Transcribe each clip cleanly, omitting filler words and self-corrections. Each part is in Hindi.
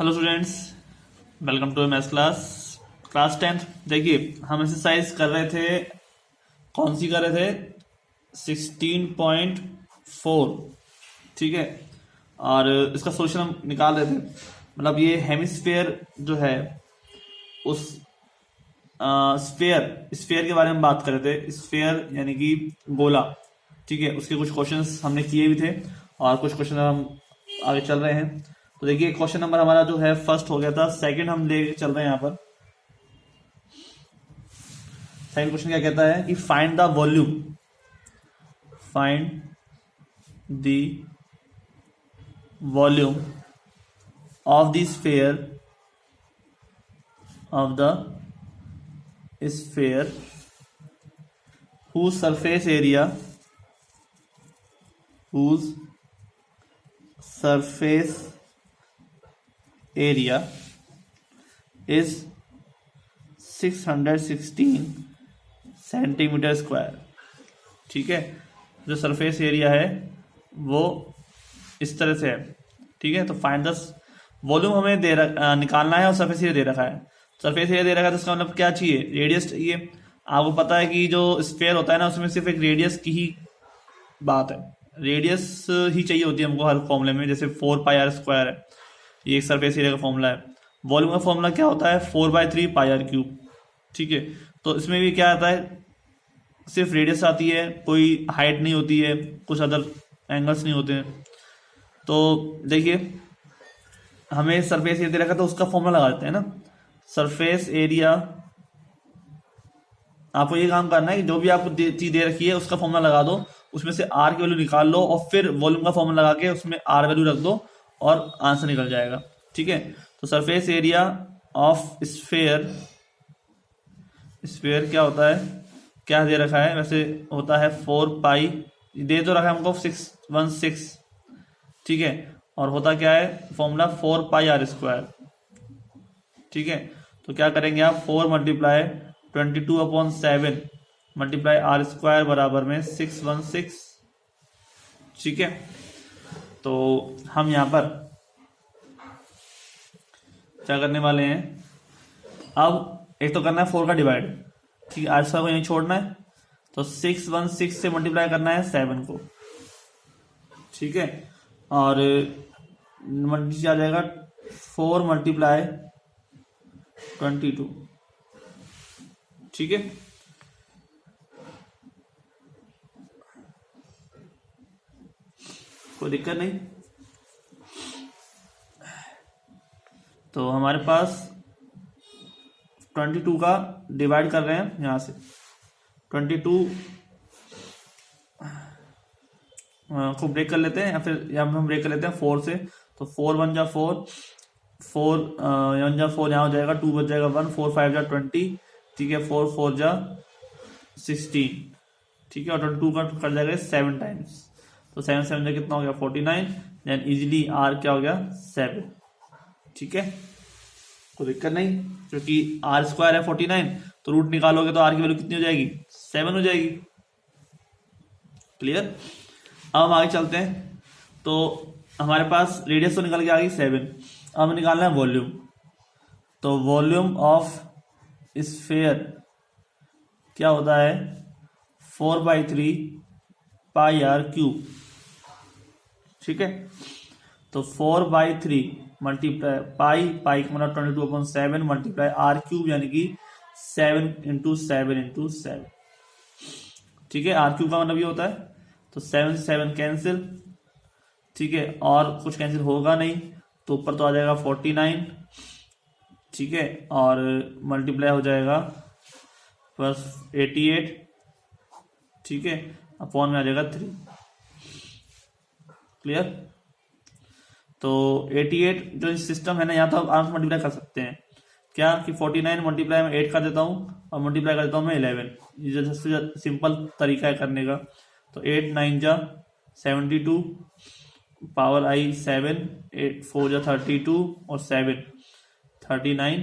Hello students, welcome to maths class 10th। देखिए हम एक्सरसाइज कर रहे थे, कौन सी कर रहे थे? 16.4। ठीक है, और इसका सोल्यूशन हम निकाल रहे थे। मतलब ये हेमिस्फेयर जो है उस स्फेयर स्फेयर के बारे में बात कर रहे थे। स्फेयर यानी कि गोला। ठीक है, उसके कुछ क्वेश्चंस हमने किए भी थे और कुछ क्वेश्चन हम आगे चल रहे हैं। तो देखिए क्वेश्चन नंबर हमारा जो है फर्स्ट हो गया था, सेकंड हम लेके चल रहे हैं यहाँ पर। सेकंड क्वेश्चन क्या कहता है कि find the volume of the sphere whose surface area is 616 centimetre square. ठीक है, जो सरफेस एरिया है वो इस तरह से है। ठीक है, तो फाइंड द वॉल्यूम हमें निकालना है और सरफेस एरिया दे रखा है। सरफेस एरिया दे रखा है तो इसका मतलब क्या चाहिए? रेडियस चाहिए। आपको पता है कि जो स्फेयर होता है ना, उसमें सिर्फ एक रेडियस की ही बात है, रेडियस ही चाहिए होती है हमको हर फॉर्मूले में। जैसे 4πr² है, ये एक सरफेस एरिया का फॉर्मूला है। वॉल्यूम का फॉर्मूला क्या होता है? 4/3πr³। ठीक है, तो इसमें भी क्या आता है? सिर्फ रेडियस आती है, कोई हाइट नहीं होती है, कुछ अदर एंगल्स नहीं होते हैं। तो देखिए हमें सरफेस एरिया दे रखा तो उसका फॉर्मूला लगा देते हैं ना। सरफेस एरिया, आपको ये काम करना है कि जो भी आपको चीज दे रखी है उसका फॉर्मूला लगा दो, उसमें से आर की वैल्यू निकाल लो और फिर वॉल्यूम का फॉर्मूला लगा के उसमें आर वैल्यू रख दो और आंसर निकल जाएगा। ठीक है, तो सरफेस एरिया ऑफ स्फेयर क्या होता है, क्या दे रखा है? वैसे होता है 4π, दे तो रखा है हमको 616। ठीक है, और होता क्या है फॉर्मूला? 4πr²। ठीक है, तो क्या करेंगे आप? 4 मल्टीप्लाई 22/7 मल्टीप्लाई r² बराबर में 616। ठीक है, तो हम यहां पर क्या करने वाले हैं? अब एक तो करना है 4 का डिवाइड। ठीक है, r² को यहीं छोड़ना है, तो 616 से मल्टीप्लाई करना है 7 को। ठीक है, और नीचे आ जाएगा 4 मल्टीप्लाई 22। ठीक है, कोई दिक्कत नहीं। तो हमारे पास 22 का डिवाइड कर रहे हैं यहां से। 22 को ब्रेक कर लेते हैं, या फिर हम ब्रेक कर लेते हैं 4 से। तो 4 1 जा 4, 4 1 जा 4, यहाँ हो जाएगा 2 बच जाएगा 1, 4 5 जा 20। ठीक है, 4 4 जा 16। ठीक है, और 22 का कर जाएगा 7 टाइम्स, तो 7 7 जा कितना हो गया? 49। देन इजिली आर क्या हो गया? 7। ठीक है, कोई दिक्कत नहीं, क्योंकि r² है 49, तो रूट निकालोगे तो आर की वैल्यू कितनी हो जाएगी? 7 हो जाएगी। क्लियर? अब हम आगे चलते हैं। तो हमारे पास रेडियस तो निकल के आ गई 7। अब हमें निकालना है वॉल्यूम। तो वॉल्यूम ऑफ स्फेयर क्या होता है? 4/3πr³। ठीक है, तो 4/3 मल्टीप्लाई पाई का मतलब 22/7 मल्टीप्लाई r³ यानी कि 7 × 7 × 7। ठीक है, r³ का मतलब ये होता है, तो 7 से 7 कैंसिल। ठीक है, और कुछ कैंसिल होगा नहीं, तो ऊपर तो आ जाएगा 49। ठीक है, और मल्टीप्लाई हो जाएगा प्लस 88। ठीक है, अपॉन में आ जाएगा 3। क्लियर? तो 88 जो सिस्टम है ना, यहाँ तो आप आराम से मल्टीप्लाई कर सकते हैं। क्या कि 49 मल्टीप्लाई में 8 कर देता हूँ और मल्टीप्लाई कर देता हूँ मैं 11। ये सबसे सिंपल तरीका है करने का। तो 8 9 जा 72, पावर आई 7, 8 4 जा 32 और 7 39।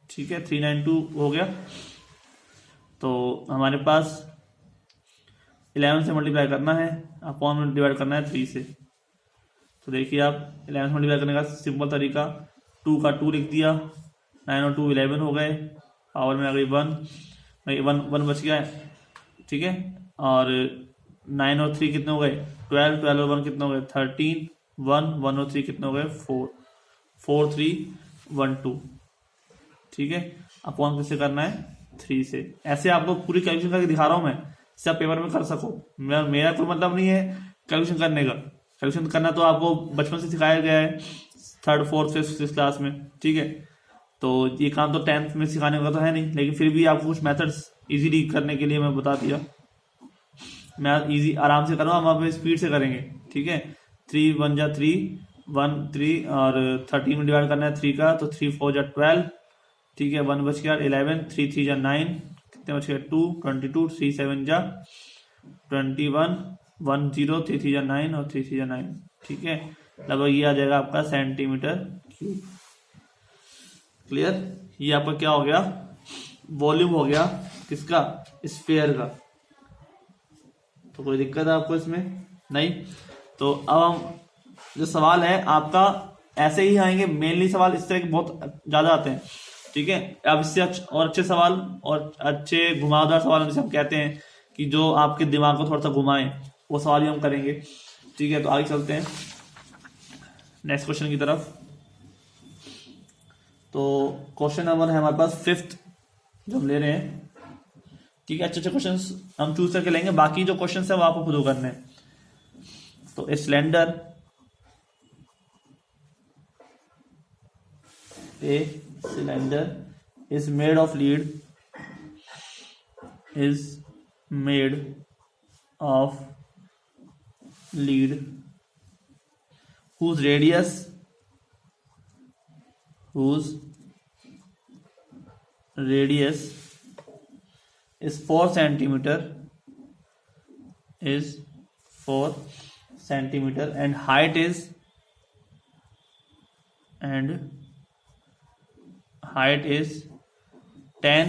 ठीक है, 392 हो गया। तो हमारे पास 11 से मल्टीप्लाई करना है, अपॉन में डिवाइड करना है 3 से। तो देखिए आप 11 मल्टीप्लाई करने का सिंपल तरीका, 2 का 2 लिख दिया, 9 और 2 11 हो गए, पावर में आ गई 1 1 बच गया, ठीक है। और 9 और 3 कितने हो गए 12, 12 और 1 कितने हो गए 13, 1 और 3 कितने हो गए 4, 4 3 1 2, ठीक है। अपॉन किससे करना है 3 से। ऐसे आपको पूरी कैलकुलेशन करके दिखा रहा हूं मैं, इससे आप पेपर में कर सको। मेरा कोई मतलब नहीं है कैलकुलेशन करने का, कैलकुलेशन करना तो आपको बचपन से सिखाया गया है 3rd 4th 5th 6th class में, ठीक है। तो ये काम तो 10th में सिखाने का तो है नहीं, लेकिन फिर भी आपको कुछ मेथड्स इजीली करने के लिए मैं बता दिया। मैं इजी आराम से करूँगा, हम आप स्पीड से करेंगे, ठीक है। 3 1 जा 3 1 3 और 13 में डिवाइड करना है 3 का, तो 3 4 जा 12, ठीक है। 1 बच गया 11, 3 3 जा 9, कितने बच गया 2 22, 3 7 जा 21, 1 0, 3 3 जा 9 और 3 3 जा 9, ठीक है। लगभग ये आ जाएगा आपका सेंटीमीटर क्यूब। क्लियर। ये आपका क्या हो गया वॉल्यूम हो गया किसका स्फीयर का। तो कोई दिक्कत है आपको इसमें नहीं। तो अब हम जो सवाल है आपका ऐसे ही आएंगे, मेनली सवाल इस तरह के बहुत ज्यादा आते हैं, ठीक है। अब इससे और अच्छे सवाल और अच्छे घुमावदार सवाल जिसे हम कहते हैं कि जो आपके दिमाग को थोड़ा सा घुमाएं, वो सवाल ही हम करेंगे, ठीक है। तो आगे चलते हैं नेक्स्ट क्वेश्चन की तरफ। तो क्वेश्चन नंबर है हमारे पास 5th जो हम ले रहे हैं, ठीक है। अच्छे अच्छे क्वेश्चंस हम चूज करके लेंगे, बाकी जो क्वेश्चंस है वो आपको खुद करने हैं। तो a cylinder is made of lead, whose radius is 4 centimeter, and height is 10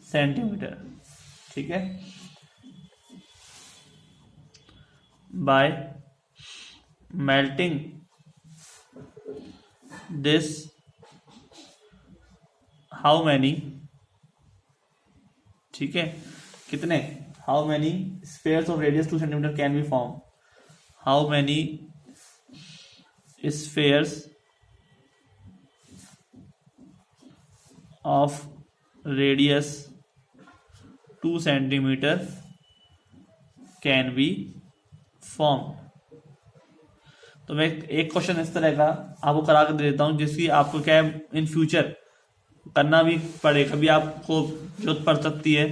centimetre, ठीक है। Bye melting this how many, ठीक है, कितने how many spheres of radius 2 centimetre can be form, how many spheres of radius 2 centimeter can be formed। तो मैं एक क्वेश्चन इस तरह का आपको करा कर दे देता हूँ, जिसकी आपको क्या है इन फ्यूचर करना भी पड़े, कभी आपको जरूरत पड़ सकती है।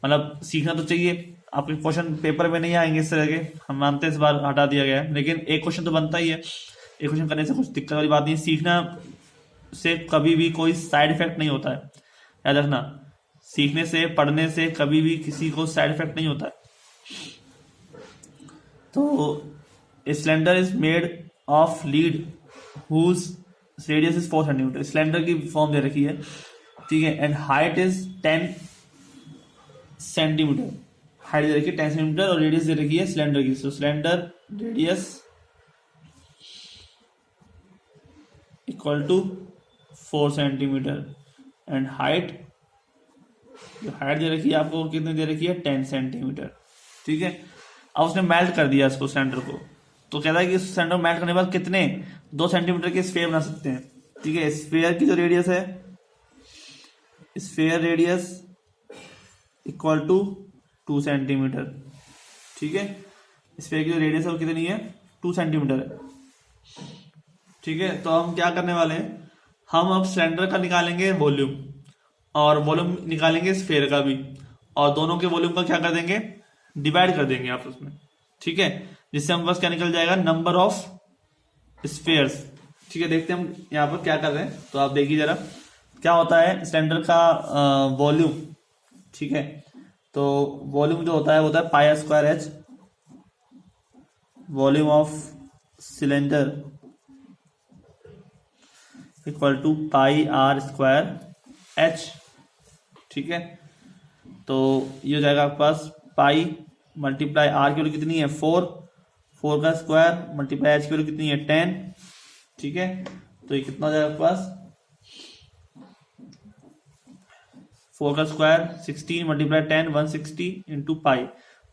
मतलब सीखना तो चाहिए, आपके क्वेश्चन पेपर में नहीं आएंगे इस तरह के, हम मानते हैं इस बार हटा दिया गया है, लेकिन एक क्वेश्चन तो बनता ही है। एक क्वेश्चन करने से कुछ दिक्कत वाली बात नहीं, सीखना से कभी भी कोई साइड इफेक्ट नहीं होता है, याद रखना। सीखने से पढ़ने से कभी भी किसी को साइड इफेक्ट नहीं होता है। तो cylinder is made of lead whose radius is 4 centimetre, cylinder की फॉर्म दे रखी है, ठीक है। And height is 10 centimetre, height दे रखी है 10 सेंटीमीटर और रेडियस दे रखी है सिलेंडर की। So cylinder radius equal to 4 centimetre and height, जो हाइट दे रखी है आपको कितनी दे रखी है 10 सेंटीमीटर, ठीक है। अब उसने मेल्ट कर दिया इसको सिलेंडर को, तो कहता है कि सिलेंडर मेल्ट करने के बाद कितने 2 सेंटीमीटर के स्फीयर बना सकते हैं, ठीक है। स्फीयर की जो रेडियस है, sphere radius equal to 2 centimetre, ठीक है। स्फीयर की जो रेडियस है वो कितनी है 2 सेंटीमीटर है, ठीक है। तो हम क्या करने वाले हैं, हम अब सिलेंडर का निकालेंगे वॉल्यूम और वॉल्यूम निकालेंगे स्फीयर का भी, और दोनों के वॉल्यूम का क्या कर देंगे डिवाइड कर देंगे आपस में, ठीक है। जिससे हम बस क्या निकल जाएगा नंबर ऑफ स्फीयर्स, ठीक है। देखते हैं हम यहाँ पर क्या कर रहे हैं, तो आप देखिए जरा क्या होता है सिलेंडर का वॉल्यूम, ठीक है। तो वॉल्यूम जो होता है वो होता है pi square h, volume of cylinder equal to pi r square h, ठीक है। तो ये हो जाएगा आपके पास पाई मल्टीप्लाई आर की वैल्यू कितनी है 4, 4 का स्क्वायर मल्टीप्लाई h की वैल्यू कितनी है 10, ठीक है। तो ये कितना हो जाएगा आपके पास 4 का स्क्वायर 16 मल्टीप्लाई 10 160 इंटू पाई।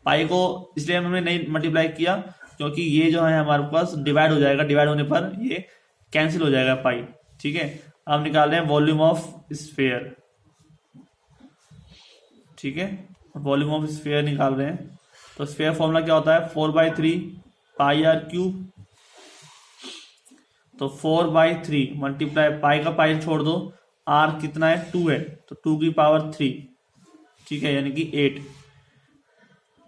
पाई को इसलिए हमने नहीं मल्टीप्लाई किया क्योंकि ये जो है हमारे पास डिवाइड हो जाएगा, डिवाइड होने पर ये कैंसिल हो जाएगा पाई, ठीक है। अब निकाल रहे हैं वॉल्यूम ऑफ स्फीयर, ठीक है, वॉल्यूम ऑफ स्फीयर निकाल रहे हैं। तो स्फीयर फॉर्मूला क्या होता है 4/3 पाई आर क्यूब। तो 4/3 मल्टीप्लाई पाई का पाई छोड़ दो, आर कितना है 2 है, तो 2 की पावर 3, ठीक है, यानी कि 8।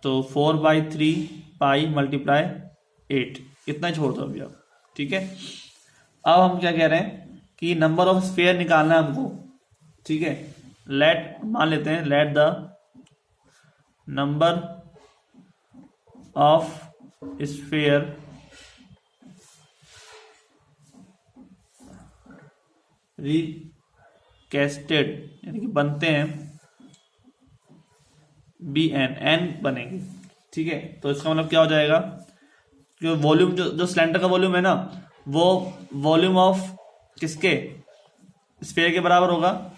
तो 4/3 पाई मल्टीप्लाई 8 इतना ही छोड़ दो अभी आप, ठीक है। अब हम क्या कह रहे हैं कि नंबर ऑफ स्फीयर निकालना है हमको, ठीक है। लेट मान लेते हैं let the number of sphere recasted यानी कि बनते हैं n बनेंगे, ठीक है। तो इसका मतलब क्या हो जाएगा कि वॉल्यूम जो सिलेंडर का वॉल्यूम है ना, वो वॉल्यूम ऑफ किसके स्फीयर के बराबर होगा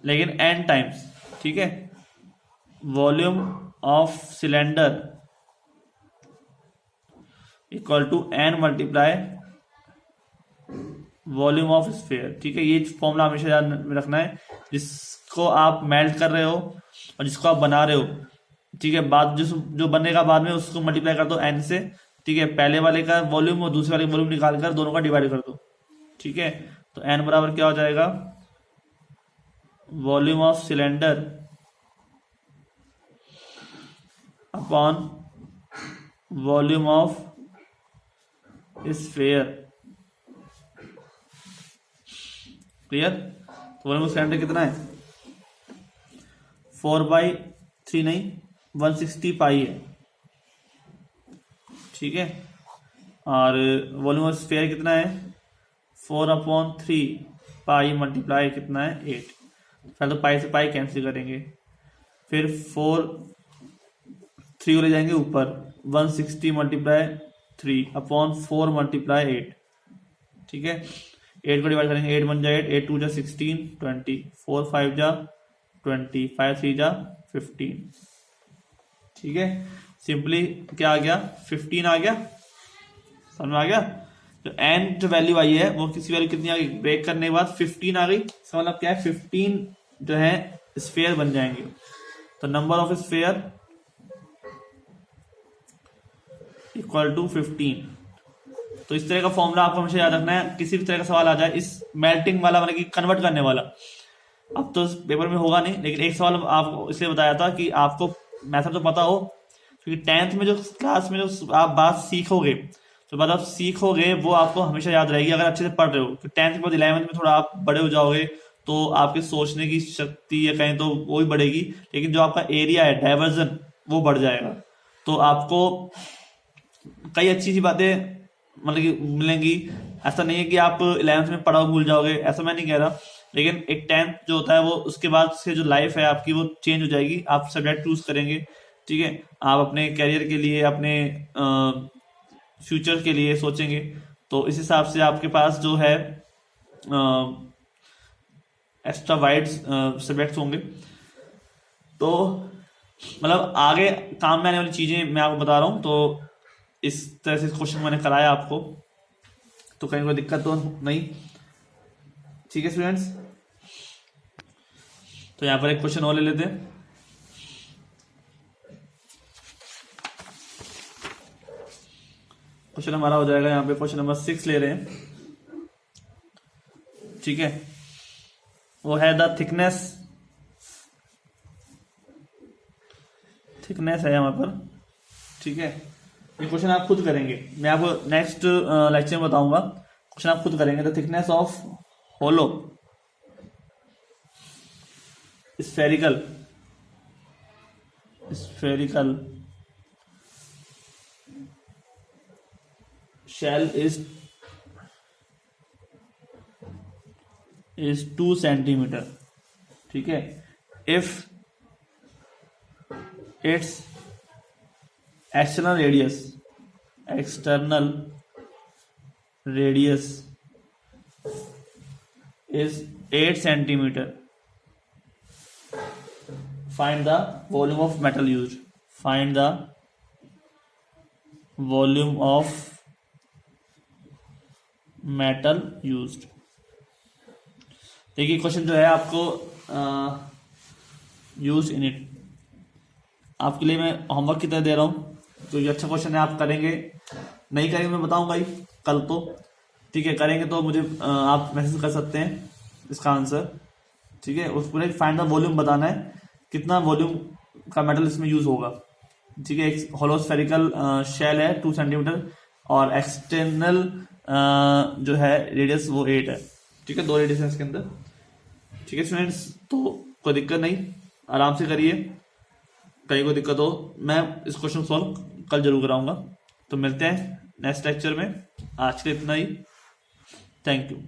लेकिन n टाइम्स, ठीक है। Volume of cylinder equal to n multiply volume of sphere, ठीक है। ये फॉर्मूला हमेशा याद रखना है, जिसको आप मेल्ट कर रहे हो और जिसको आप बना रहे हो, ठीक है। बाद जो बनेगा बाद में उसको मल्टीप्लाई कर दो n से, ठीक है। पहले वाले का वॉल्यूम और दूसरे वाले का वॉल्यूम निकाल कर दोनों का डिवाइड कर दो, ठीक है। तो n बराबर क्या हो जाएगा volume of cylinder upon volume of sphere, clear. तो वॉल्यूम ऑफ सिलेंडर कितना है 4/3 नहीं 160 पाई है, ठीक है। और वॉल्यूम ऑफ स्फीयर कितना है 4/3 पाई मल्टीप्लाई कितना है 8। पहले तो पाई से पाई कैंसिल करेंगे, फिर 3 को ले जाएंगे ऊपर 160 मल्टीप्लाई 3/4 मल्टीप्लाई 8, ठीक है। 8 को डिवाइड करेंगे 8 1 जा 8, 8 2 जा 16 20, 4 5 जा 20, 5 3 जा 15, ठीक है। सिंपली क्या आ गया 15 आ गया, समझ में आ गया। तो n जो वैल्यू आई है वो किसी वैल्यू कितनी आ गई ब्रेक करने के बाद 15 आ गई, इसका मतलब क्या है 15 जो है स्फीयर बन जाएंगे। तो number of sphere equal to 15। तो इस तरह का फॉर्मूला आपको हमेशा याद रखना है, किसी भी तरह का सवाल आ जाए इस मेल्टिंग वाला मतलब कि कन्वर्ट करने वाला, अब तो पेपर में होगा नहीं, लेकिन एक सवाल आपको इसलिए बताया था कि आपको मैथड तो पता हो, क्योंकि 10th में जो क्लास में जो आप बात सीखोगे, तो बात आप सीखोगे वो आपको हमेशा याद रहेगी अगर अच्छे से पढ़ रहे हो। तो 10th के बाद 11th में थोड़ा आप बड़े हो जाओगे तो आपके सोचने की शक्ति या कहें तो वो भी बढ़ेगी, लेकिन जो आपका एरिया है डाइवर्जन वो बढ़ जाएगा। तो आपको कई अच्छी सी बातें मतलब कि मिलेंगी। ऐसा नहीं है कि आप 11th में पढ़ा भूल जाओगे, ऐसा मैं नहीं कह रहा, लेकिन एक 10th जो होता है वो उसके बाद से जो लाइफ है आपकी वो चेंज हो जाएगी। आप सब्जेक्ट चूज करेंगे, ठीक है, आप अपने करियर के लिए अपने फ्यूचर के लिए सोचेंगे, तो इस हिसाब से आपके पास जो है एक्स्ट्रा वाइड सब्जेक्ट्स होंगे। तो मतलब आगे काम में आने वाली चीजें मैं आपको बता रहा हूँ। तो इस तरह से क्वेश्चन मैंने कराया आपको, तो कहीं कोई दिक्कत तो नहीं, ठीक है स्टूडेंट्स। तो यहाँ पर एक क्वेश्चन और ले लेते हैं। क्वेश्चन हमारा हो जाएगा यहाँ पे क्वेश्चन नंबर 6 ले रहे हैं, ठीक है। वो है द थिकनेस है यहाँ पर, ठीक है। ये क्वेश्चन आप खुद करेंगे, मैं आपको नेक्स्ट लेक्चर में बताऊंगा। क्वेश्चन आप खुद करेंगे। The thickness of hollow spherical shell is 2 centimetre, ठीक है। If its external radius external radius is 8 centimeter. Find the volume of metal used. Find the volume of metal used. देखिए क्वेश्चन जो है आपको यूज इन इट, आपके लिए मैं होमवर्क की तरह दे रहा हूँ, तो ये अच्छा क्वेश्चन है, आप करेंगे नहीं करेंगे मैं बताऊंगा ही कल तो, ठीक है। करेंगे तो मुझे आप मैसेज कर सकते हैं इसका आंसर, ठीक है। उसको एक फाइंड द वॉल्यूम बताना है, कितना वॉल्यूम का मेटल इसमें यूज होगा, ठीक है। एक होलोस्फेरिकल शेल है 2 सेंटीमीटर और एक्सटर्नल जो है रेडियस वो 8 है, ठीक है। 2 रेडियस है इसके अंदर, ठीक है स्टूडेंट्स। तो कोई दिक्कत नहीं, आराम से करिए, कहीं को दिक्कत हो मैं इस क्वेश्चन सॉल्व कल जरूर कराऊंगा। तो मिलते हैं नेक्स्ट लेक्चर में, आज के लिए इतना ही, थैंक यू।